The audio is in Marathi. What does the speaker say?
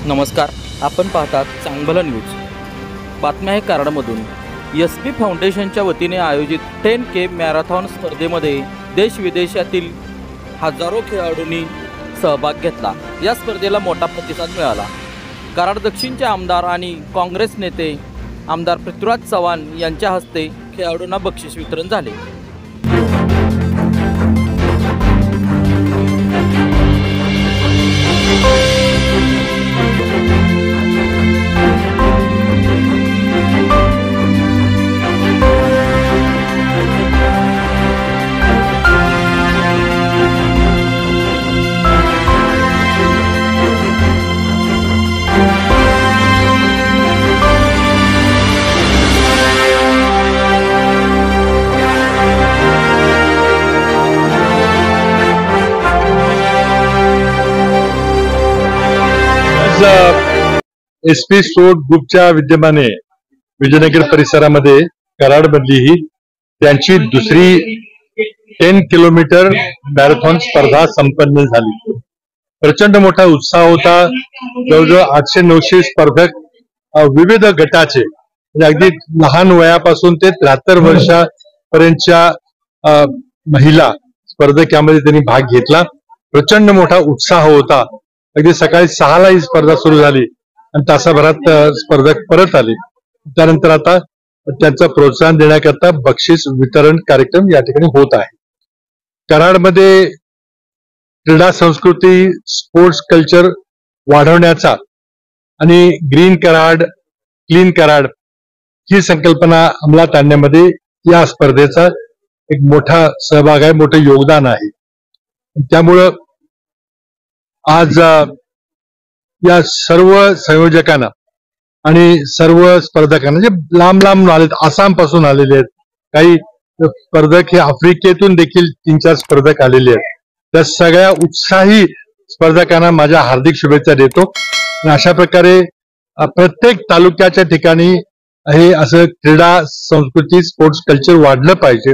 नमस्कार, आपण पाहतात चांगलं न्यूज। बातम्या आहे कराडमधून। SP फाउंडेशनच्या वतीने आयोजित 10K मॅरेथॉन स्पर्धेमध्ये देश विदेशातील हजारो खेळाडूंनी सहभाग घेतला। या स्पर्धेला मोठा प्रतिसाद मिळाला। कराड दक्षिणचे आमदार आणि काँग्रेस नेते आमदार पृथ्वीराज चव्हाण यांच्या हस्ते खेळाडूंना बक्षीस वितरण झाले। SP स्पोर्ट ग्रुपच्या विद्यमाने विजयनगर परिसरामध्ये कराडमधली ही त्यांची दुसरी 10 किलोमीटर मॅरेथॉन स्पर्धा संपन्न झाली। प्रचंड मोठा उत्साह होता। जवळजवळ 800-900 स्पर्धक विविध गटाचे, म्हणजे अगदी लहान वयापासून ते 73 वर्षापर्यंतच्या महिला स्पर्धक यामध्ये त्यांनी भाग घेतला। प्रचंड मोठा उत्साह होता। अगदी सकाळी 6ला ही स्पर्धा सुरू झाली आणि तासाभरात स्पर्धक परत आले। त्यानंतर आता त्यांचं प्रोत्साहन देण्याकरता बक्षीस वितरण कार्यक्रम या ठिकाणी होत आहे। कराडमध्ये क्रीडा संस्कृती, स्पोर्ट्स कल्चर वाढवण्याचा आणि ग्रीन कराड, क्लीन कराड ही संकल्पना अंमलात आणण्यामध्ये या स्पर्धेचा एक मोठा सहभाग आहे, मोठं योगदान आहे। त्यामुळं आज या सर्व संयोजकांना आणि सर्व स्पर्धकांना जे लांब लांब आलेत, आसाम पासून आलेले आहेत, काही स्पर्धक हे आफ्रिकेतून देखील 3-4 स्पर्धक आलेले आहेत, त्या सगळ्या उत्साही स्पर्धकांना माझ्या हार्दिक शुभेच्छा देतो। अशा प्रकारे प्रत्येक तालुक्याच्या ठिकाणी हे असं क्रीडा संस्कृती, स्पोर्ट्स कल्चर वाढलं पाहिजे।